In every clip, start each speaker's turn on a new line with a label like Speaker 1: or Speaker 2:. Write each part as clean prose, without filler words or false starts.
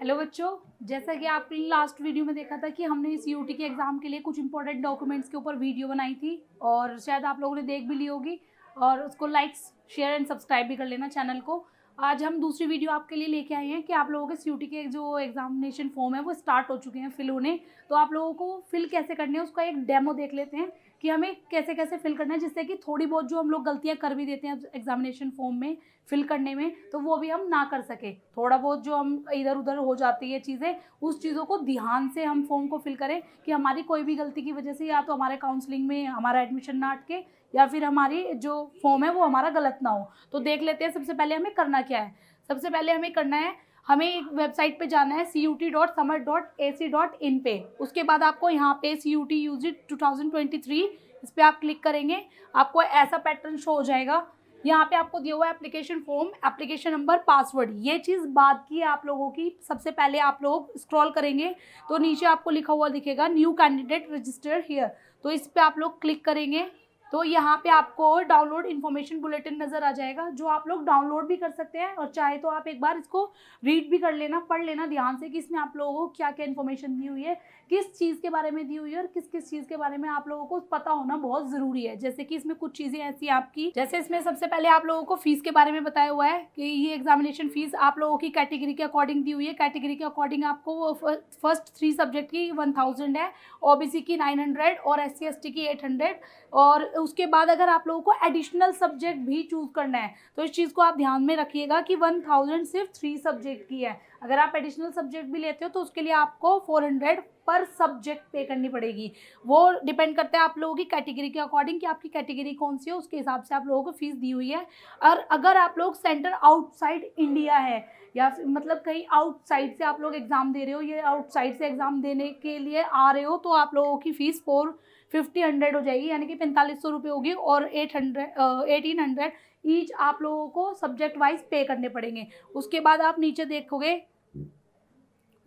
Speaker 1: Hello बच्चों, जैसा कि आपने लास्ट वीडियो में देखा था कि हमने इस यूटी के एग्ज़ाम के लिए कुछ इंपॉर्टेंट डॉक्यूमेंट्स के ऊपर वीडियो बनाई थी और शायद आप लोगों ने देख भी ली होगी और उसको लाइक्स शेयर एंड सब्सक्राइब भी कर लेना चैनल को। आज हम दूसरी वीडियो आपके लिए लेके आए हैं कि आप लोगों के यूटी के जो एग्जामिनेशन फॉर्म है वो स्टार्ट हो चुके हैं फिल होने। तो आप लोगों को फिल कैसे करने हैं उसका एक डेमो देख लेते हैं कि हमें कैसे कैसे फिल करना है, जिससे कि थोड़ी बहुत जो हम लोग गलतियां कर भी देते हैं एग्जामिनेशन फॉर्म में फिल करने में तो वो भी हम ना कर सके। थोड़ा बहुत जो हम इधर उधर हो जाती है चीज़ें, उस चीज़ों को ध्यान से हम फॉर्म को फिल करें कि हमारी कोई भी गलती की वजह से या तो हमारे काउंसलिंग में हमारा एडमिशन ना अटके या फिर हमारी जो फॉर्म है वो हमारा गलत ना हो। तो देख लेते हैं सबसे पहले हमें करना क्या है। सबसे पहले हमें करना है, हमें एक वेबसाइट पे जाना है CUT.samar.ac.in पे। उसके बाद आपको यहाँ पे CUT UG 2023 इस पर आप क्लिक करेंगे, आपको ऐसा पैटर्न शो हो जाएगा। यहाँ पे आपको दिया हुआ है application form, application number, password. ये चीज़ बाद की आप लोगों की। सबसे पहले आप लोग स्क्रॉल करेंगे तो नीचे आपको लिखा हुआ दिखेगा न्यू कैंडिडेट रजिस्टर हियर। तो इस पर आप लोग क्लिक करेंगे तो यहाँ पे आपको डाउनलोड इन्फॉर्मेशन बुलेटिन नज़र आ जाएगा, जो आप लोग डाउनलोड भी कर सकते हैं और चाहे तो आप एक बार इसको रीड भी कर लेना, पढ़ लेना ध्यान से कि इसमें आप लोगों को क्या क्या इन्फॉर्मेशन दी हुई है, किस चीज़ के बारे में दी हुई है और किस किस चीज़ के बारे में आप लोगों को पता होना बहुत ज़रूरी है। जैसे कि इसमें कुछ चीज़ें ऐसी आपकी, जैसे इसमें सबसे पहले आप लोगों को फीस के बारे में बताया हुआ है कि ये एग्जामिनेशन फीस आप लोगों की कैटेगरी के अकॉर्डिंग दी हुई है। कैटेगरी के अकॉर्डिंग आपको फर्स्ट 3 सब्जेक्ट की 1000 है, OBC की 900 और SC ST की 800। और उसके बाद अगर आप लोगों को एडिशनल सब्जेक्ट भी चूज़ करना है तो इस चीज़ को आप ध्यान में रखिएगा कि 1000 सिर्फ 3 सब्जेक्ट की है। अगर आप एडिशनल सब्जेक्ट भी लेते हो तो उसके लिए आपको 400 पर सब्जेक्ट पे करनी पड़ेगी। वो डिपेंड करता है आप लोगों की कैटेगरी के अकॉर्डिंग कि आपकी कैटेगरी कौन सी है, उसके हिसाब से आप लोगों को फीस दी हुई है। और अगर आप लोग सेंटर आउटसाइड इंडिया है या फिर मतलब कहीं आउटसाइड से आप लोग एग्ज़ाम दे रहे हो, ये आउटसाइड से एग्ज़ाम देने के लिए आ रहे हो, तो आप लोगों की फ़ीस 450 हो जाएगी, यानी कि 4500 रुपये होगी और 1800 ईच आप लोगों को सब्जेक्ट वाइज पे करने पड़ेंगे। उसके बाद आप नीचे देखोगे,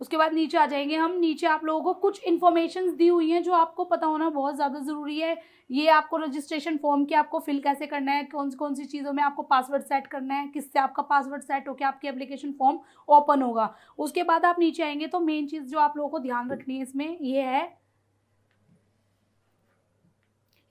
Speaker 1: उसके बाद नीचे आ जाएंगे हम। नीचे आप लोगों को कुछ इन्फॉर्मेशंस दी हुई हैं जो आपको पता होना बहुत ज़्यादा ज़रूरी है। ये आपको रजिस्ट्रेशन फॉर्म की आपको फिल कैसे करना है, कौन सी चीज़ों में आपको पासवर्ड सेट करना है, किससे आपका पासवर्ड सेट होकर आपकी एप्लीकेशन फॉर्म ओपन होगा। उसके बाद आप नीचे आएंगे तो मेन चीज़ जो आप लोगों को ध्यान रखनी है इसमें ये है,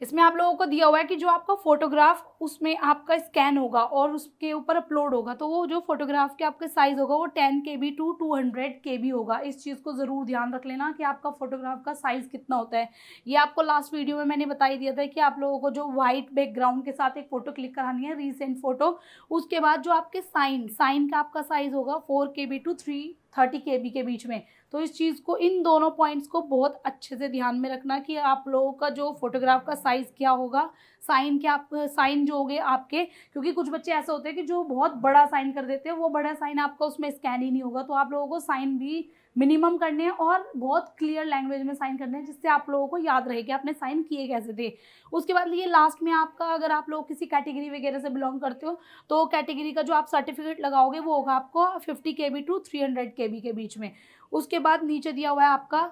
Speaker 1: इसमें आप लोगों को दिया हुआ है कि जो आपका फोटोग्राफ उसमें आपका स्कैन होगा और उसके ऊपर अपलोड होगा, तो वो जो फोटोग्राफ के आपका साइज़ होगा वो 10 KB टू 200 KB होगा। इस चीज़ को ज़रूर ध्यान रख लेना कि आपका फोटोग्राफ का साइज़ कितना होता है। ये आपको लास्ट वीडियो में मैंने बता ही दिया था कि आप लोगों को जो वाइट बैकग्राउंड के साथ एक फ़ोटो क्लिक करानी है, रीसेंट फ़ोटो। उसके बाद जो आपके साइन का आपका साइज़ होगा 4 KB टू 330 KB के बीच में। तो इस चीज़ को, इन दोनों पॉइंट्स को बहुत अच्छे से ध्यान में रखना कि आप लोगों का जो फोटोग्राफ का साइज़ क्या होगा, साइन जो होंगे आपके, क्योंकि कुछ बच्चे ऐसे होते हैं कि जो बहुत बड़ा साइन कर देते हैं, वो बड़ा साइन आपका उसमें स्कैन ही नहीं होगा। तो आप लोगों को साइन भी मिनिमम करने हैं और बहुत क्लियर लैंग्वेज में साइन करने हैं, जिससे आप लोगों को याद रहे कि आपने साइन किए कैसे थे। उसके बाद ये लास्ट में आपका, अगर आप लोग किसी कैटेगरी वगैरह से बिलोंग करते हो तो कैटेगरी का जो आप सर्टिफिकेट लगाओगे वो होगा आपको 50 KB टू 300 KB के बीच में। उसके बाद नीचे दिया हुआ है आपका,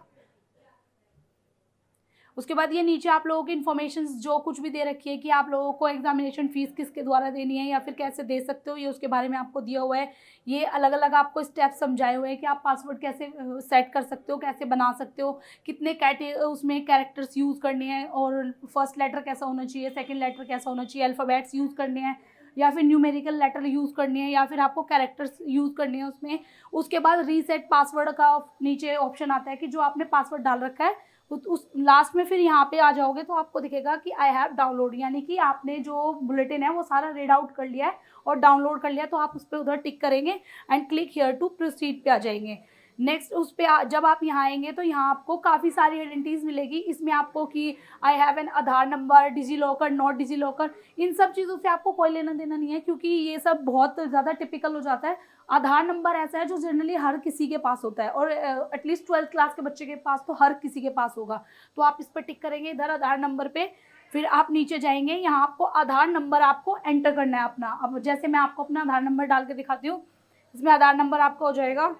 Speaker 1: उसके बाद ये नीचे आप लोगों की इन्फॉर्मेशन जो कुछ भी दे रखी है कि आप लोगों को एग्जामिनेशन फीस किसके द्वारा देनी है या फिर कैसे दे सकते हो, ये उसके बारे में आपको दिया हुआ है। ये अलग अलग आपको स्टेप्स समझाए हुए हैं कि आप पासवर्ड कैसे सेट कर सकते हो, कैसे बना सकते हो, कितने उसमें कैरेक्टर्स यूज़ करने हैं और फर्स्ट लेटर कैसा होना चाहिए, सेकेंड लेटर कैसा होना चाहिए, अल्फ़ाबेट्स यूज़ करने हैं या फिर न्यूमेरिकल लेटर यूज़ करने हैं या फिर आपको कैरेक्टर्स यूज़ करने हैं उसमें। उसके बाद रीसेट पासवर्ड का नीचे ऑप्शन आता है कि जो आपने पासवर्ड डाल रखा है उस लास्ट में फिर यहाँ पे आ जाओगे तो आपको दिखेगा कि आई हैव डाउनलोड, यानी कि आपने जो बुलेटिन है वो सारा रीड आउट कर लिया है और डाउनलोड कर लिया, तो आप उस पर उधर टिक करेंगे and click here to proceed पे आ जाएंगे। नेक्स्ट उस पर जब आप यहाँ आएंगे तो यहाँ आपको काफ़ी सारी आइडेंटिटीज़ मिलेगी। इसमें आपको कि I have an Aadhaar number, DigiLocker, not DigiLocker, इन सब चीज़ों से आपको कोई लेना देना नहीं है क्योंकि ये सब बहुत ज़्यादा टिपिकल हो जाता है। आधार नंबर ऐसा है जो जनरली हर किसी के पास होता है और एटलीस्ट 12th क्लास के बच्चे के पास तो हर किसी के पास होगा। तो आप इस पर टिक करेंगे इधर आधार नंबर पे, फिर आप नीचे जाएंगे, यहाँ आपको आधार नंबर आपको एंटर करना है अपना। अब जैसे मैं आपको अपना आधार नंबर डाल के दिखाती हूँ, इसमें आधार नंबर आपका हो जाएगा।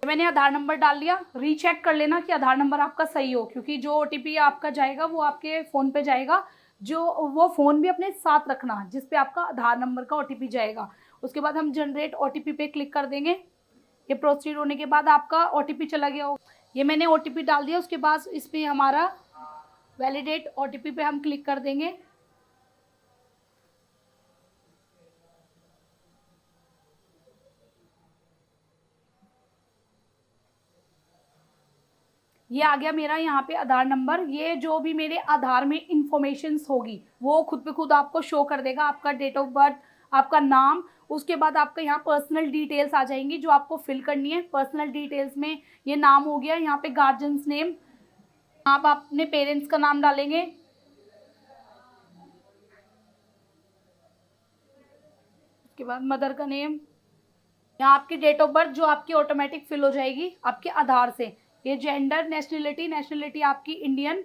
Speaker 1: मैंने आधार नंबर डाल लिया, रीचेक कर लेना कि आधार नंबर आपका सही हो, क्योंकि जो OTP आपका जाएगा वो आपके फ़ोन पे जाएगा, जो वो फ़ोन भी अपने साथ रखना जिस पे आपका आधार नंबर का OTP जाएगा। उसके बाद हम जनरेट OTP पे क्लिक कर देंगे। ये प्रोसीड होने के बाद आपका OTP चला गया होगा। ये मैंने OTP डाल दिया। उसके बाद इसमें हमारा वैलिडेट OTP पे हम क्लिक कर देंगे। ये आ गया मेरा यहाँ पे आधार नंबर। ये जो भी मेरे आधार में इंफॉर्मेशंस होगी वो खुद पे खुद आपको शो कर देगा। आपका डेट ऑफ बर्थ, आपका नाम, उसके बाद आपका यहाँ पर्सनल डिटेल्स आ जाएंगी जो आपको फिल करनी है। पर्सनल डिटेल्स में ये नाम हो गया, यहाँ पे गार्जियंस नेम, आप अपने पेरेंट्स का नाम डालेंगे। उसके बाद मदर का नेम, यहाँ आपकी डेट ऑफ बर्थ जो आपकी ऑटोमेटिक फिल हो जाएगी आपके आधार से। ये जेंडर, नेशनलिटी आपकी इंडियन।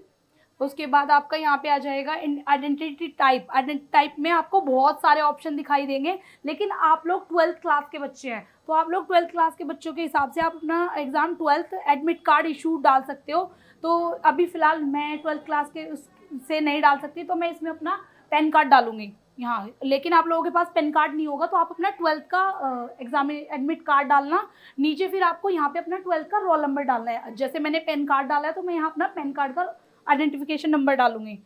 Speaker 1: उसके बाद आपका यहाँ पे आ जाएगा आइडेंटिटी टाइप। आइडेंटिटी टाइप में आपको बहुत सारे ऑप्शन दिखाई देंगे, लेकिन आप लोग 12th क्लास के बच्चे हैं तो आप लोग 12th क्लास के बच्चों के हिसाब से आप अपना exam 12th admit card issue डाल सकते हो। तो अभी फ़िलहाल मैं 12th क्लास के से नहीं डाल सकती, तो मैं इसमें अपना पैन कार्ड डालूंगी यहाँ। लेकिन आप लोगों के पास पैन कार्ड नहीं होगा तो आप अपना 12th का एग्जाम एडमिट कार्ड डालना। नीचे फिर आपको यहाँ पे अपना 12th का रोल नंबर डालना है। जैसे मैंने पैन कार्ड डाला है तो मैं यहाँ अपना पैन कार्ड का आइडेंटिफिकेशन नंबर डालूंगी।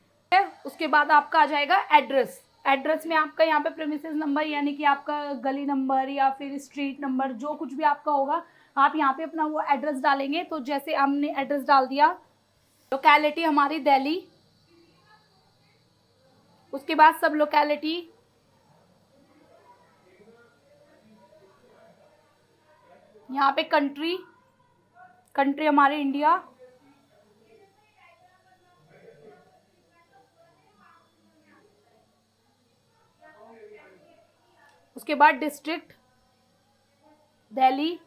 Speaker 1: उसके बाद आपका आ जाएगा एड्रेस। एड्रेस में आपका यहाँ पे प्रेमिसेस नंबर यानी कि आपका गली नंबर या फिर स्ट्रीट नंबर जो कुछ भी आपका होगा आप यहाँ पे अपना वो एड्रेस डालेंगे। तो जैसे हमने एड्रेस डाल दिया, लोकेलिटी हमारी दिल्ली। उसके बाद सब लोकेलिटी, यहाँ पे कंट्री हमारे इंडिया। उसके बाद डिस्ट्रिक्ट दिल्ली,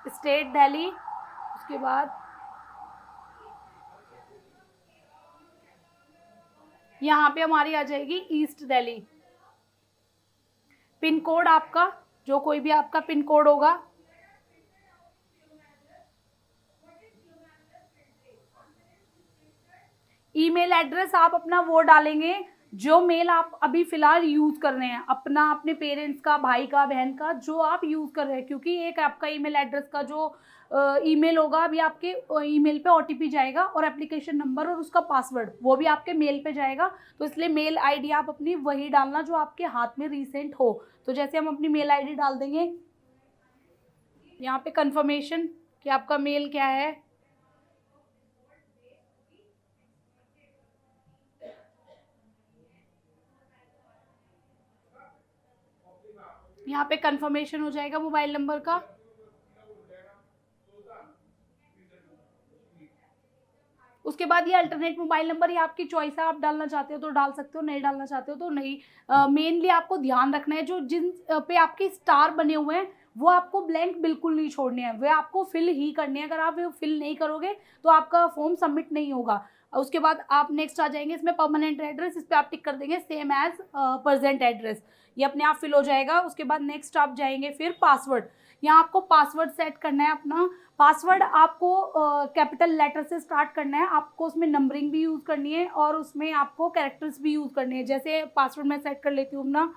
Speaker 1: स्टेट दिल्ली। उसके बाद यहाँ पे हमारी आ जाएगी ईस्ट दिल्ली। पिन कोड आपका जो कोई भी आपका पिन कोड होगा। ईमेल एड्रेस आप अपना वो डालेंगे जो मेल आप अभी फ़िलहाल यूज़ कर रहे हैं, अपना अपने पेरेंट्स का, भाई का, बहन का जो आप यूज़ कर रहे हैं। क्योंकि एक आपका ईमेल एड्रेस का जो ईमेल होगा अभी आपके ईमेल पे OTP जाएगा और एप्लीकेशन नंबर और उसका पासवर्ड वो भी आपके मेल पे जाएगा। तो इसलिए मेल ID आप अपनी वही डालना जो आपके हाथ में रिसेंट हो। तो जैसे हम अपनी मेल ID डाल देंगे, यहाँ पे कंफर्मेशन कि आपका मेल क्या है। यहाँ पे कंफर्मेशन हो जाएगा मोबाइल नंबर का। उसके बाद ये अल्टरनेट मोबाइल नंबर, ये आपकी चॉइस है, आप डालना चाहते हो तो डाल सकते हो, नहीं डालना चाहते हो तो नहीं। मेनली आपको ध्यान रखना है जो जिन पे आपके स्टार बने हुए हैं वो आपको ब्लैंक बिल्कुल नहीं छोड़ने हैं, वे आपको फिल ही करने हैं। अगर आप वो फिल नहीं करोगे तो आपका फॉर्म सबमिट नहीं होगा। उसके बाद आप नेक्स्ट आ जाएंगे इसमें परमानेंट एड्रेस, इस पर आप टिक कर देंगे सेम एज प्रेजेंट एड्रेस, ये अपने आप फिल हो जाएगा। उसके बाद नेक्स्ट आप जाएंगे फिर पासवर्ड। यहाँ आपको पासवर्ड सेट करना है अपना। पासवर्ड आपको कैपिटल लेटर से स्टार्ट करना है, आपको उसमें नंबरिंग भी यूज़ करनी है और उसमें आपको कैरेक्टर्स भी यूज़ करने हैं। जैसे पासवर्ड मैं सेट कर लेती हूँ अपना।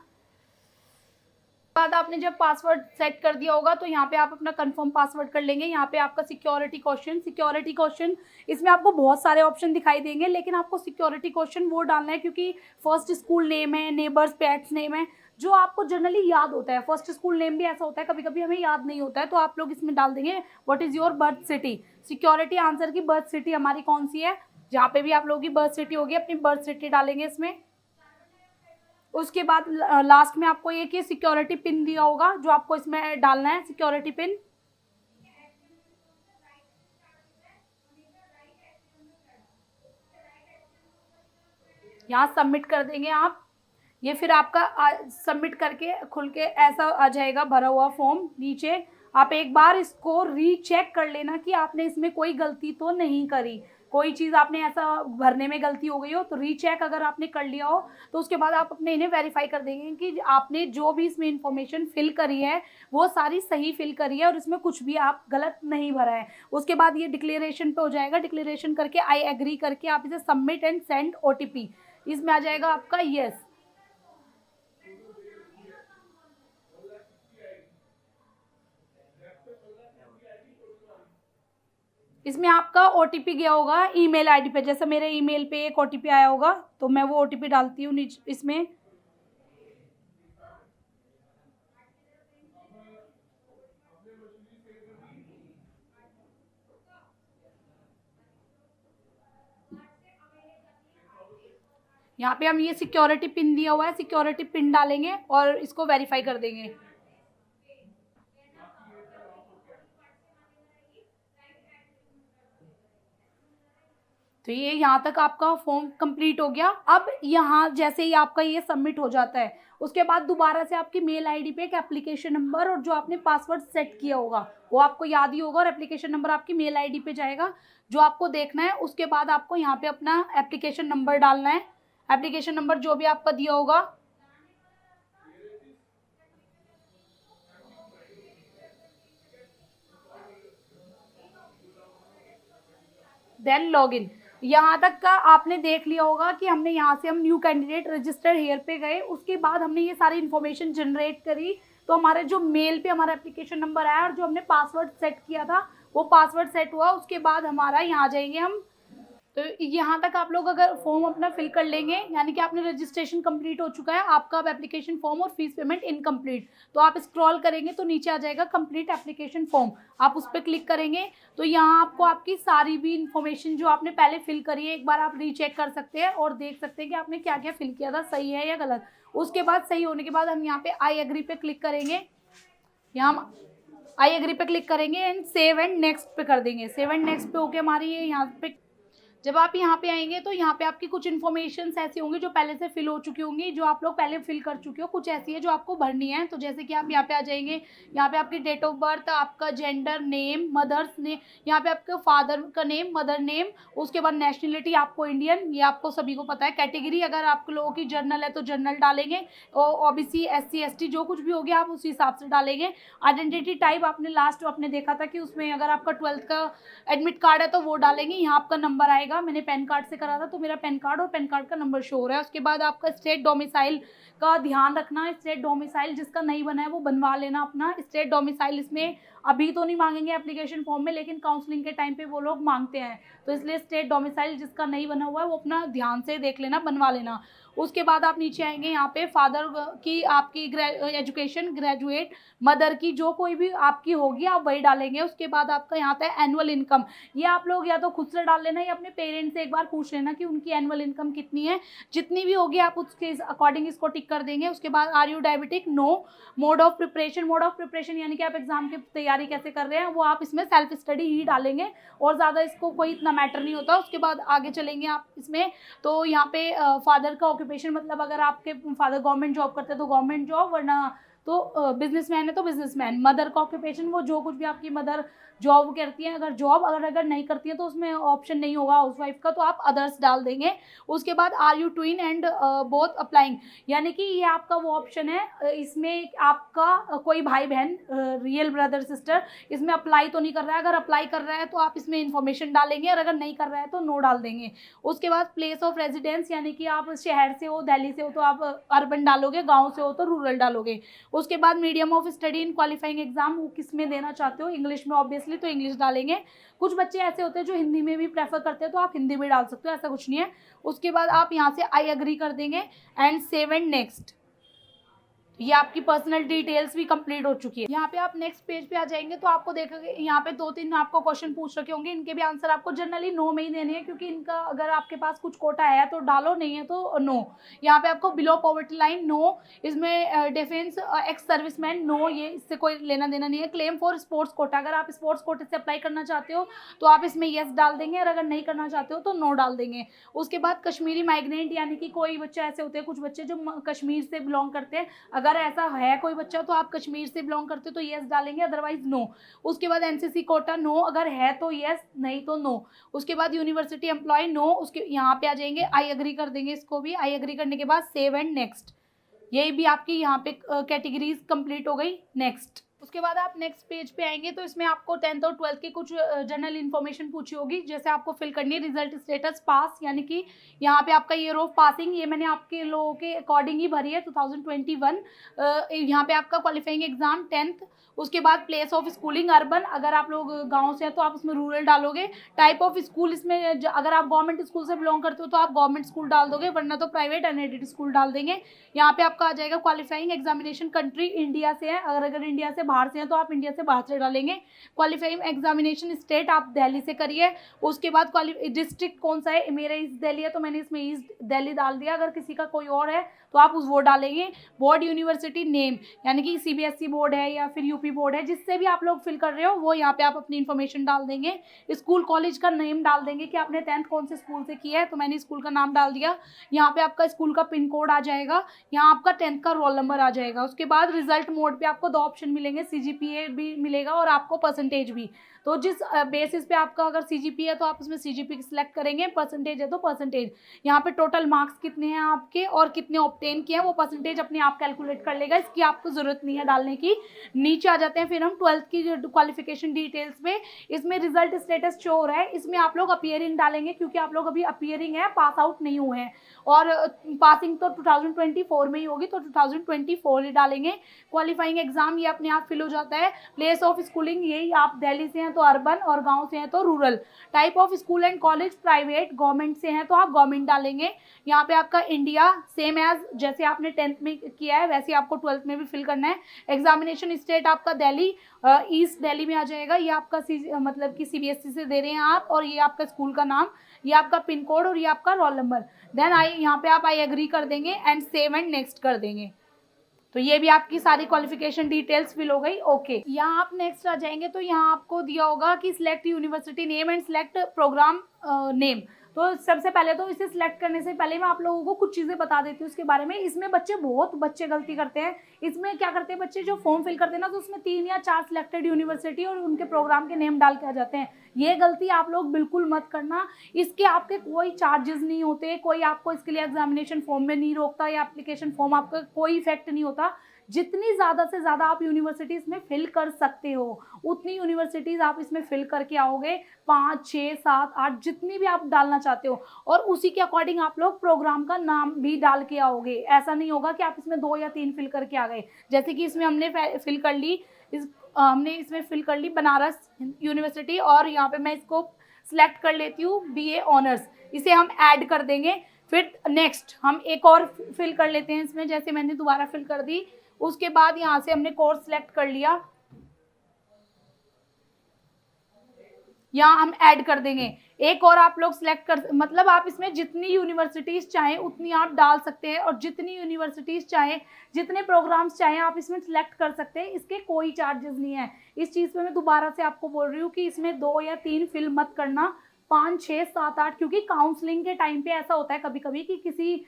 Speaker 1: बाद आपने जब पासवर्ड सेट कर दिया होगा तो यहाँ पे आप अपना कंफर्म पासवर्ड कर लेंगे। यहाँ पे आपका सिक्योरिटी क्वेश्चन, इसमें आपको बहुत सारे ऑप्शन दिखाई देंगे, लेकिन आपको सिक्योरिटी क्वेश्चन वो डालना है क्योंकि फर्स्ट स्कूल नेम है, नेबर्स पेट्स नेम है, जो आपको जनरली याद होता है। फर्स्ट स्कूल नेम भी ऐसा होता है कभी कभी हमें याद नहीं होता है, तो आप लोग इसमें डाल देंगे what is your birth city. Security answer की बर्थ सिटी हमारी कौन सी है, जहाँ पे भी आप लोगों की बर्थ सिटी होगी अपनी बर्थ सिटी डालेंगे इसमें। उसके बाद लास्ट में आपको एक ये सिक्योरिटी पिन दिया होगा जो आपको इसमें डालना है, सिक्योरिटी पिन। यहाँ सबमिट कर देंगे आप। ये फिर आपका सबमिट करके खुल के ऐसा आ जाएगा भरा हुआ फॉर्म। नीचे आप एक बार इसको रीचेक कर लेना कि आपने इसमें कोई गलती तो नहीं करी, कोई चीज़ आपने ऐसा भरने में गलती हो गई हो तो रीचेक अगर आपने कर लिया हो तो उसके बाद आप अपने इन्हें वेरीफाई कर देंगे कि आपने जो भी इसमें इंफॉर्मेशन फिल करी है वो सारी सही फिल करी है और इसमें कुछ भी आप गलत नहीं भरा है। उसके बाद ये डिक्लेरेशन पे हो जाएगा। डिक्लेरेशन करके आई एग्री करके आप इसे सबमिट एंड सेंड OTP, इसमें आ जाएगा आपका यस। इसमें आपका ओटीपी गया होगा ईमेल आईडी पे, जैसे मेरे ईमेल पे एक ओटीपी आया होगा तो मैं वो ओटीपी डालती हूँ इसमें। यहाँ पे हम ये सिक्योरिटी पिन दिया हुआ है, सिक्योरिटी पिन डालेंगे और इसको वेरीफाई कर देंगे। तो ये यहाँ तक आपका फॉर्म कंप्लीट हो गया। अब यहाँ जैसे ही आपका ये सबमिट हो जाता है, उसके बाद दोबारा से आपकी मेल आईडी पे एक एप्लीकेशन नंबर और जो आपने पासवर्ड सेट किया होगा वो आपको याद ही होगा, और एप्लीकेशन नंबर आपकी मेल आईडी पे जाएगा जो आपको देखना है। उसके बाद आपको यहाँ पे अपना एप्लीकेशन नंबर डालना है, एप्लीकेशन नंबर जो भी आपका दिया होगा। Then login. यहाँ तक का आपने देख लिया होगा कि हमने यहाँ से हम न्यू कैंडिडेट रजिस्टर्ड हेयर पे गए, उसके बाद हमने ये सारी इन्फॉर्मेशन जनरेट करी, तो हमारे जो मेल पे हमारा एप्लीकेशन नंबर आया और जो हमने पासवर्ड सेट किया था वो पासवर्ड सेट हुआ। उसके बाद हमारा यहाँ जाएंगे हम, तो यहाँ तक आप लोग अगर फॉर्म अपना फिल कर लेंगे, यानी कि आपने रजिस्ट्रेशन कंप्लीट हो चुका है आपका। अब एप्लीकेशन फॉर्म और फीस पेमेंट इनकम्प्लीट, तो आप स्क्रॉल करेंगे तो नीचे आ जाएगा कंप्लीट एप्लीकेशन फॉर्म, आप उस पर क्लिक करेंगे तो यहाँ आपको आपकी सारी भी इन्फॉर्मेशन जो आपने पहले फिल करी है एक बार आप रीचेक कर सकते हैं और देख सकते हैं कि आपने क्या क्या फिल किया था, सही है या गलत। उसके बाद सही होने के बाद हम यहाँ पे आई एग्री पे क्लिक करेंगे, यहाँ हम आई एग्री पे क्लिक करेंगे एंड सेव एंड नेक्स्ट पे कर देंगे। सेव एंड नेक्स्ट पे होके हमारी ये यहाँ पे, जब आप यहाँ पे आएंगे तो यहाँ पे आपकी कुछ इन्फॉर्मेशन ऐसी होंगी जो पहले से फिल हो चुकी होंगी, जो आप लोग पहले फिल कर चुके हो, कुछ ऐसी है जो आपको भरनी है। तो जैसे कि आप यहाँ पे आ जाएंगे, यहाँ पे आपकी डेट ऑफ बर्थ, आपका जेंडर, नेम, मदर्स नेम, यहाँ पे आपका फादर का नेम, मदर नेम, उसके बाद नेशनलिटी आपको इंडियन, ये आपको सभी को पता है। कैटेगरी अगर आप लोगों की जर्नल है तो जर्नल डालेंगे, और ओबीसी, एससी, एसटी जो कुछ भी हो गया आप उस हिसाब से डालेंगे। आइडेंटिटी टाइप आपने लास्ट आपने देखा था कि उसमें अगर आपका 12th का एडमिट कार्ड है तो वो डालेंगे। यहाँ आपका नंबर आएगा, मैंने पैन कार्ड से करा था तो मेरा पैन कार्ड और पैन कार्ड का नंबर शो हो रहा है। उसके बाद आपका स्टेट डोमिसाइल का ध्यान रखना है, स्टेट डोमिसाइल जिसका नहीं बना है वो बनवा लेना अपना स्टेट डोमिसाइल। इसमें अभी तो नहीं मांगेंगे एप्लीकेशन फॉर्म में, लेकिन काउंसलिंग के टाइम पे वो लोग मांगते हैं, तो इसलिए स्टेट डोमिसाइल जिसका नहीं बना हुआ है वो अपना ध्यान से देख लेना, बनवा लेना। उसके बाद आप नीचे आएंगे, यहाँ पे फादर की आपकी एजुकेशन ग्रेजुएट, मदर की जो कोई भी आपकी होगी आप वही डालेंगे। उसके बाद आपका यहाँ पे एनुअल इनकम, ये आप लोग या तो खुद से डाल लेना या अपने पेरेंट्स से एक बार पूछ लेना कि उनकी एनुअल इनकम कितनी है, जितनी भी होगी आप उसके अकॉर्डिंग इसको टिक कर देंगे। उसके बाद are you diabetic, no. Mode of preparation, mode of preparation यानी कि आप एग्जाम की तैयारी कैसे कर रहे हैं वो आप इसमें सेल्फ स्टडी ही डालेंगे और ज़्यादा इसको कोई इतना मैटर नहीं होता। उसके बाद आगे चलेंगे आप इसमें, तो यहाँ पे फादर का ऑक्यूपेशन, मतलब अगर आपके फादर गवर्नमेंट जॉब करते हैं तो गवर्नमेंट जॉब, वरना तो बिजनेसमैन है तो बिजनेसमैन। मदर का ऑक्यूपेशन वो जो कुछ भी आपकी मदर जॉब करती हैं, अगर जॉब अगर नहीं करती है तो उसमें ऑप्शन नहीं होगा हाउसवाइफ का, तो आप अदर्स डाल देंगे। उसके बाद are you twin and both applying, यानी कि ये आपका वो ऑप्शन है, इसमें आपका कोई भाई बहन रियल ब्रदर सिस्टर इसमें अप्लाई तो नहीं कर रहा है। अगर अप्लाई कर रहा है तो आप इसमें इन्फॉर्मेशन डालेंगे और अगर नहीं कर रहा है तो नो डाल देंगे। उसके बाद प्लेस ऑफ रेजिडेंस, यानी कि आप शहर से हो, दिल्ली से हो तो आप अर्बन डालोगे, गाँव से हो तो रूरल डालोगे। उसके बाद medium of study in qualifying exam, वो किस में देना चाहते हो, इंग्लिश में ऑब्वियसली तो इंग्लिश डालेंगे। कुछ बच्चे ऐसे होते हैं जो हिंदी में भी प्रेफर करते हैं तो आप हिंदी भी डाल सकते हो, ऐसा कुछ नहीं है। उसके बाद आप यहाँ से आई एग्री कर देंगे एंड सेव एंड नेक्स्ट। ये आपकी पर्सनल डिटेल्स भी कंप्लीट हो चुकी है। यहाँ पे आप नेक्स्ट पेज पे आ जाएंगे तो आपको देखोगे यहाँ पे 2-3 आपको क्वेश्चन पूछ रखे होंगे, इनके भी आंसर आपको जनरली नो में ही देने हैं, क्योंकि इनका अगर आपके पास कुछ कोटा है तो डालो, नहीं है तो नो। यहाँ पे आपको बिलो पॉवर्टी लाइन नो, इसमें डिफेंस एक्स सर्विसमैन नो, ये इससे कोई लेना देना नहीं है। क्लेम फॉर स्पोर्ट्स कोटा, अगर आप स्पोर्ट्स कोटे से अप्लाई करना चाहते हो तो आप इसमें येस डाल देंगे और अगर नहीं करना चाहते हो तो नो डाल देंगे। उसके बाद कश्मीरी माइग्रेंट, यानी कि कोई बच्चे ऐसे होते हैं, कुछ बच्चे जो कश्मीर से बिलोंग करते हैं, अगर ऐसा है कोई बच्चा तो आप कश्मीर से बिलोंग करते हो तो यस डालेंगे, अदरवाइज नो। उसके बाद एनसीसी कोटा नो, अगर है तो यस, नहीं तो नो। उसके बाद यूनिवर्सिटी एम्प्लॉय नो, उसके यहाँ पे आ जाएंगे, आई एग्री कर देंगे इसको भी। आई एग्री करने के बाद सेव एंड नेक्स्ट, यही भी आपकी यहाँ पे कैटेगरीज कंप्लीट हो गई, नेक्स्ट। उसके बाद आप नेक्स्ट पेज पे आएंगे तो इसमें आपको 10th और 12th की कुछ जनरल इन्फॉर्मेशन पूछी होगी, जैसे आपको फिल करनी है रिजल्ट स्टेटस पास, यानी कि यहाँ पे आपका ईयर ऑफ पासिंग, ये मैंने आपके लोगों के अकॉर्डिंग ही भरी है 2021। यहाँ पे आपका क्वालिफाइंग एग्जाम 10th। उसके बाद प्लेस ऑफ स्कूलिंग अर्बन, अगर आप लोग गांव से हैं तो आप उसमें रूरल डालोगे। टाइप ऑफ स्कूल, इसमें अगर आप गवर्नमेंट स्कूल से बिलोंग करते हो तो आप गवर्नमेंट स्कूल डाल दोगे, वरना तो प्राइवेट अनएडेड स्कूल डाल देंगे। यहाँ पे आपका आ जाएगा क्वालिफाइंग एग्जामिनेशन कंट्री, इंडिया से है, अगर इंडिया से बाहर से हैं तो आप इंडिया से बाहर से डालेंगे। क्वालिफाइंग एग्जामिनेशन स्टेट आप दिल्ली से करिए। उसके बाद डिस्ट्रिक्ट कौन सा है, मेरा ईस्ट दिल्ली है तो मैंने इसमें ईस्ट दिल्ली डाल दिया, अगर किसी का कोई और है तो आप उस वो डालेंगे। बोर्ड यूनिवर्सिटी नेम, यानी कि सीबीएसई बोर्ड है या फिर यूपी बोर्ड है, जिससे भी आप लोग फिल कर रहे हो वो यहाँ पे आप अपनी इन्फॉर्मेशन डाल देंगे। स्कूल कॉलेज का नेम डाल देंगे कि आपने 10th कौन से स्कूल से किया है, तो मैंने स्कूल का नाम डाल दिया। यहाँ पे आपका स्कूल का पिन कोड आ जाएगा, यहाँ आपका 10th का रोल नंबर आ जाएगा। उसके बाद रिजल्ट मोड पे आपको 2 ऑप्शन मिलेंगे, सीजीपीए भी मिलेगा और आपको परसेंटेज भी। तो जिस बेसिस पे आपका अगर सीजीपी है तो आप उसमें सीजीपी सिलेक्ट करेंगे, परसेंटेज है तो परसेंटेज। यहाँ पे टोटल मार्क्स कितने हैं आपके और कितने ऑब्टेन किए हैं वो परसेंटेज अपने आप कैलकुलेट कर लेगा, इसकी आपको जरूरत नहीं है डालने की। नीचे आ जाते हैं फिर हम 12th की क्वालिफिकेशन डिटेल्स में। इसमें रिजल्ट स्टेटस शो हो रहा है, इसमें आप लोग अपीयरिंग डालेंगे क्योंकि आप लोग अभी अपीयरिंग है, पास आउट नहीं हुए हैं, और पासिंग तो 2024 में ही होगी तो 2024 ही डालेंगे। क्वालिफाइंग एग्जाम ये अपने आप फिल हो जाता है। प्लेस ऑफ स्कूलिंग, यही आप दिल्ली से हैं तो अर्बन और गांव से हैं तो rural. Type of school and college private, government से हैं तो आप गवर्नमेंट डालेंगे। यहाँ पे आपका इंडिया सेम एज जैसे आपने 10th में किया है वैसे आपको 12th में भी फिल करना है। एग्जामिनेशन स्टेट आपका दिल्ली, ईस्ट दिल्ली में आ जाएगा, ये आपका मतलब कि सीबीएसई से दे रहे हैं आप, और ये आपका स्कूल का नाम, ये आपका पिन कोड और ये आपका रोल नंबर। देन यहाँ पे आप आई एग्री कर देंगे एंड सेव एंड नेक्स्ट कर देंगे। तो ये भी आपकी सारी क्वालिफिकेशन डिटेल्स फिल हो गई। ओके, यहाँ आप नेक्स्ट आ जाएंगे तो यहाँ आपको दिया होगा कि select university name and select programme name. तो सबसे पहले तो इसे सिलेक्ट करने से पहले मैं आप लोगों को कुछ चीज़ें बता देती हूँ इसके बारे में। इसमें बहुत बच्चे गलती करते हैं। इसमें क्या करते हैं बच्चे, जो फॉर्म फिल करते हैं ना तो उसमें 3 या 4 सिलेक्टेड यूनिवर्सिटी और उनके प्रोग्राम के नेम डाल के आ जाते हैं। ये गलती आप लोग बिल्कुल मत करना। इसके आपके कोई चार्जेस नहीं होते, कोई आपको इसके लिए एग्जामिनेशन फॉर्म में नहीं रोकता या एप्लीकेशन फॉर्म आपका कोई इफेक्ट नहीं होता। जितनी ज़्यादा से ज़्यादा आप यूनिवर्सिटीज़ में फिल कर सकते हो उतनी यूनिवर्सिटीज़ आप इसमें फिल करके आओगे, 5, 6, 7, 8 जितनी भी आप डालना चाहते हो, और उसी के अकॉर्डिंग आप लोग प्रोग्राम का नाम भी डाल के आओगे। ऐसा नहीं होगा कि आप इसमें 2 या 3 फिल करके आ गए। जैसे कि इसमें हमने फिल कर ली हमने इसमें फिल कर ली बनारस यूनिवर्सिटी, और यहाँ पे मैं इसको सिलेक्ट कर लेती हूँ BA ऑनर्स, इसे हम ऐड कर देंगे। फिर नेक्स्ट हम एक और फिल कर लेते हैं इसमें, जैसे मैंने दोबारा फिल कर दी। उसके बाद यहाँ से हमने कोर्स सिलेक्ट कर लिया, यहाँ हम ऐड कर देंगे। एक और आप लोग सिलेक्ट कर, मतलब आप इसमें जितनी यूनिवर्सिटीज़ चाहें उतनी आप डाल सकते हैं, और जितनी यूनिवर्सिटीज़ चाहें, जितने प्रोग्राम्स चाहें आप इसमें सिलेक्ट कर सकते हैं। इसके कोई चार्जेस नहीं है। इस चीज़ पे मैं दोबारा से आपको बोल रही हूँ कि इसमें 2 या 3 फिल मत करना, 5, 6, 7, 8, क्योंकि काउंसलिंग के टाइम पे ऐसा होता है कभी कभी कि किसी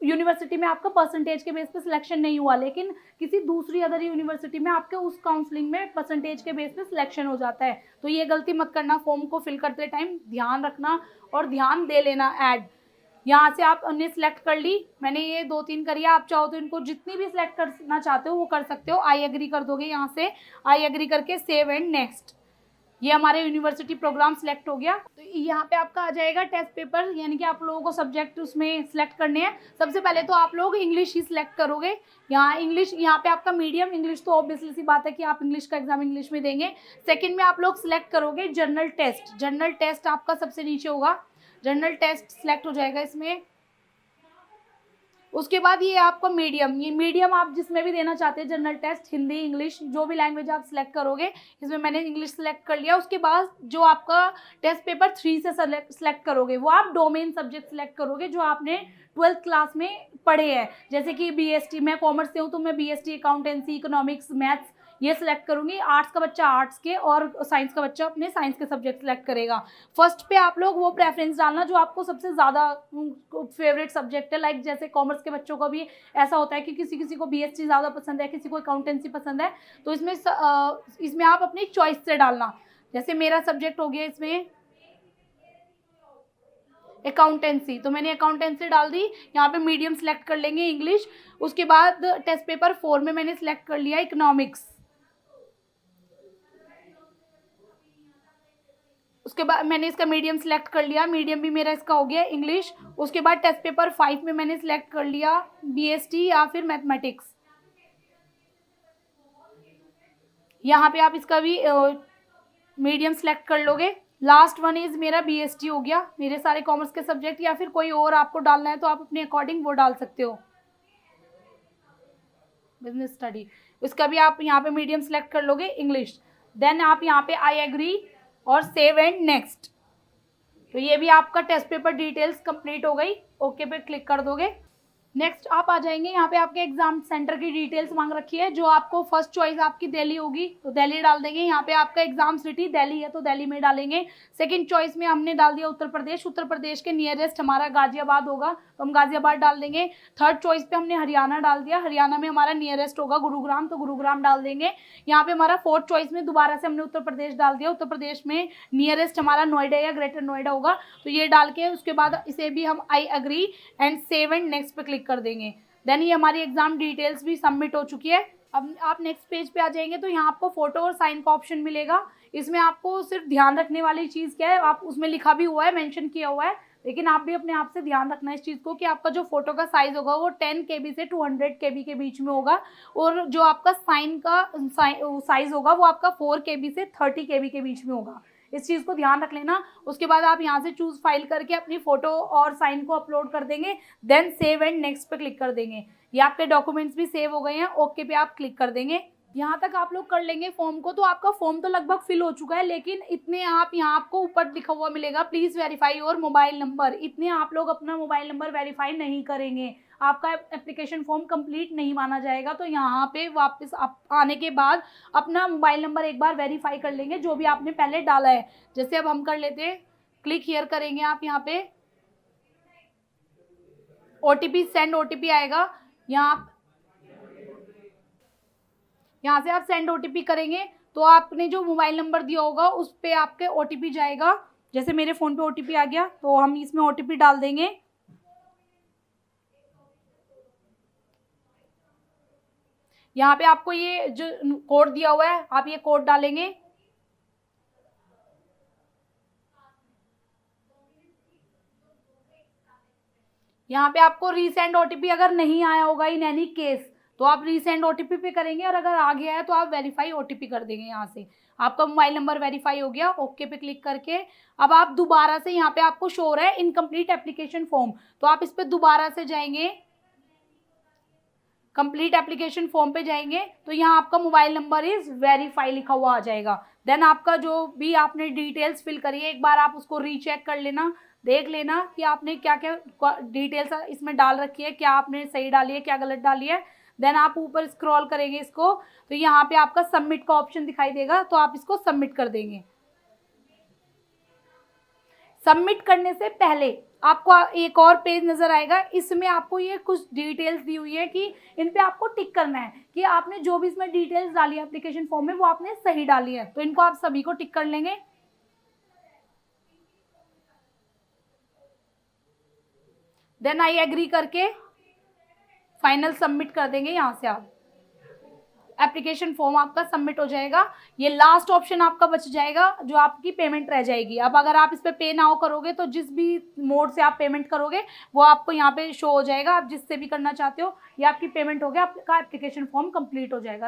Speaker 1: यूनिवर्सिटी में आपका परसेंटेज के बेस पे सिलेक्शन नहीं हुआ, लेकिन किसी दूसरी अदर यूनिवर्सिटी में आपके उस काउंसलिंग में परसेंटेज के बेस पे सिलेक्शन हो जाता है। तो ये गलती मत करना, फॉर्म को फिल करते टाइम ध्यान रखना और ध्यान दे लेना। ऐड यहाँ से आप अन्य सिलेक्ट कर ली, मैंने ये 2-3 करी है, आप चाहो तो इनको जितनी भी सिलेक्ट करना चाहते हो वो कर सकते हो। आई एग्री कर दोगे, यहाँ से आई एग्री करके सेव एंड नेक्स्ट। ये हमारे यूनिवर्सिटी प्रोग्राम सिलेक्ट हो गया। तो यहाँ पे आपका आ जाएगा टेस्ट पेपर, यानी कि आप लोगों को सब्जेक्ट उसमें सिलेक्ट करने हैं। सबसे पहले तो आप लोग इंग्लिश ही सिलेक्ट करोगे। यहाँ इंग्लिश, यहाँ पे आपका मीडियम इंग्लिश, तो ऑब्वियसली सी बात है कि आप इंग्लिश का एग्जाम इंग्लिश में देंगे। सेकंड में आप लोग सिलेक्ट करोगे जनरल टेस्ट। जनरल टेस्ट आपका सबसे नीचे होगा, जनरल टेस्ट सिलेक्ट हो जाएगा इसमें। उसके बाद ये आपका मीडियम, ये मीडियम आप जिसमें भी देना चाहते हैं, जनरल टेस्ट, हिंदी, इंग्लिश, जो भी लैंग्वेज आप सिलेक्ट करोगे। इसमें मैंने इंग्लिश सिलेक्ट कर लिया। उसके बाद जो आपका टेस्ट पेपर 3 से सिलेक्ट करोगे वो आप डोमेन सब्जेक्ट सिलेक्ट करोगे जो आपने 12th क्लास में पढ़े हैं। जैसे कि BST, मैं कॉमर्स से हूँ तो मैं BST अकाउंटेंसी, इकोनॉमिक्स, मैथ्स ये सिलेक्ट करूंगी। आर्ट्स का बच्चा आर्ट्स के और साइंस का बच्चा अपने साइंस के सब्जेक्ट सिलेक्ट करेगा। फर्स्ट पे आप लोग वो प्रेफरेंस डालना जो आपको सबसे ज़्यादा फेवरेट सब्जेक्ट है। लाइक जैसे कॉमर्स के बच्चों को भी ऐसा होता है कि किसी को BST ज़्यादा पसंद है, किसी को अकाउंटेंसी पसंद है, तो इसमें आप अपनी चॉइस से डालना। जैसे मेरा सब्जेक्ट हो गया इसमें अकाउंटेंसी, तो मैंने अकाउंटेंसी डाल दी। यहाँ पे मीडियम सिलेक्ट कर लेंगे इंग्लिश। उसके बाद टेस्ट पेपर 4 में मैंने सिलेक्ट कर लिया इकोनॉमिक्स। उसके बाद मैंने इसका मीडियम सिलेक्ट कर लिया, मीडियम भी मेरा इसका हो गया इंग्लिश। उसके बाद टेस्ट पेपर 5 में मैंने सिलेक्ट कर लिया BST या फिर मैथमेटिक्स। यहाँ पे आप इसका भी मीडियम सिलेक्ट कर लोगे। लास्ट वन इज मेरा BST हो गया, मेरे सारे कॉमर्स के सब्जेक्ट, या फिर कोई और आपको डालना है तो आप अपने अकॉर्डिंग वो डाल सकते हो, बिजनेस स्टडी। इसका भी आप यहाँ पे मीडियम सिलेक्ट कर लोगे इंग्लिश। देन आप यहाँ पे आई एग्री और सेव एंड नेक्स्ट। तो ये भी आपका टेस्ट पेपर डिटेल्स कंप्लीट हो गई, ओके पे क्लिक कर दोगे। नेक्स्ट आप आ जाएंगे, यहाँ पे आपके एग्जाम सेंटर की डिटेल्स मांग रखी है। जो आपको फर्स्ट चॉइस आपकी दिल्ली होगी तो दिल्ली डाल देंगे। यहाँ पे आपका एग्जाम सिटी दिल्ली है तो दिल्ली में डालेंगे। सेकंड चॉइस में हमने डाल दिया उत्तर प्रदेश, उत्तर प्रदेश के नियरेस्ट हमारा गाजियाबाद होगा तो हम गाजियाबाद डाल देंगे। थर्ड चॉइस पे हमने हरियाणा डाल दिया, हरियाणा में हमारा नियरेस्ट होगा गुरुग्राम तो गुरुग्राम डाल देंगे। यहाँ पे हमारा फोर्थ चॉइस में दोबारा से हमने उत्तर प्रदेश डाल दिया, उत्तर प्रदेश में नियरेस्ट हमारा नोएडा या ग्रेटर नोएडा होगा तो ये डाल के उसके बाद इसे भी हम I agree and save and next पे क्लिक कर देंगे। देन ये हमारी एग्जाम डिटेल्स भी सबमिट हो चुकी है। अब आप नेक्स्ट पेज पे आ जाएंगे तो यहाँ आपको फोटो और साइन का ऑप्शन मिलेगा। इसमें आपको सिर्फ ध्यान रखने वाली चीज़ क्या है, आप उसमें लिखा भी हुआ है, मेंशन किया हुआ है, लेकिन आप भी अपने आप से ध्यान रखना इस चीज़ को कि आपका जो फोटो का साइज होगा वो 10 KB से 200 KB के बीच में होगा, और जो आपका साइन का साइज होगा वो आपका 4 KB से 30 KB के बीच में होगा। इस चीज़ को ध्यान रख लेना। उसके बाद आप यहाँ से चूज फाइल करके अपनी फोटो और साइन को अपलोड कर देंगे। देन सेव एंड नेक्स्ट पे क्लिक कर देंगे। ये आपके डॉक्यूमेंट्स भी सेव हो गए हैं, ओके पे आप क्लिक कर देंगे। यहाँ तक आप लोग कर लेंगे फॉर्म को, तो आपका फॉर्म तो लगभग फिल हो चुका है, लेकिन इतने आप यहाँ आपको ऊपर लिखा हुआ मिलेगा please verify your mobile number. इतने आप लोग अपना मोबाइल नंबर वेरीफाई नहीं करेंगे, आपका एप्लीकेशन फॉर्म कंप्लीट नहीं माना जाएगा। तो यहाँ पे वापस आने के बाद अपना मोबाइल नंबर एक बार वेरीफाई कर लेंगे जो भी आपने पहले डाला है। जैसे अब हम कर लेते हैं, क्लिक हियर करेंगे आप, यहाँ पे OTP सेंड OTP आएगा, यहाँ से आप सेंड OTP करेंगे तो आपने जो मोबाइल नंबर दिया होगा उस पे आपके OTP जाएगा। जैसे मेरे फ़ोन पे OTP आ गया तो हम इसमें OTP डाल देंगे। यहाँ पे आपको ये जो कोड दिया हुआ है आप ये कोड डालेंगे। यहाँ पे आपको रीसेंड OTP अगर नहीं आया होगा इन एनी केस तो आप रीसेंड OTP पे करेंगे, और अगर आ गया है तो आप वेरीफाई OTP कर देंगे। यहाँ से आपका मोबाइल नंबर वेरीफाई हो गया, ओके पे क्लिक करके अब आप दोबारा से यहाँ पे आपको शो हो रहा है इनकम्प्लीट एप्लीकेशन फॉर्म, तो आप इस पर दोबारा से जाएंगे, कंप्लीट एप्लीकेशन फॉर्म पे जाएंगे तो यहाँ आपका मोबाइल नंबर इज वेरीफाई लिखा हुआ आ जाएगा। देन आपका जो भी आपने डिटेल्स फिल करी है एक बार आप उसको रीचेक कर लेना, देख लेना कि आपने क्या क्या डिटेल्स इसमें डाल रखी है, क्या आपने सही डाली है क्या गलत डाली है। देन आप ऊपर स्क्रॉल करेंगे इसको तो यहाँ पे आपका सबमिट का ऑप्शन दिखाई देगा, तो आप इसको सबमिट कर देंगे। सबमिट करने से पहले आपको एक और पेज नजर आएगा, इसमें आपको ये कुछ डिटेल्स दी हुई है कि इन पे आपको टिक करना है कि आपने जो भी इसमें डिटेल्स डाली है एप्लीकेशन फॉर्म में वो आपने सही डाली है, तो इनको आप सभी को टिक कर लेंगे। देन आई एग्री करके फाइनल सबमिट कर देंगे। यहाँ से आप एप्लीकेशन फॉर्म आपका सबमिट हो जाएगा। ये लास्ट ऑप्शन आपका बच जाएगा जो आपकी पेमेंट रह जाएगी। अब अगर आप इस पे पे नाउ करोगे तो जिस भी मोड से आप पेमेंट करोगे वो आपको यहाँ पे शो हो जाएगा। आप जिससे भी करना चाहते हो ये आपकी पेमेंट हो गया, आपका एप्लीकेशन फॉर्म कंप्लीट हो जाएगा।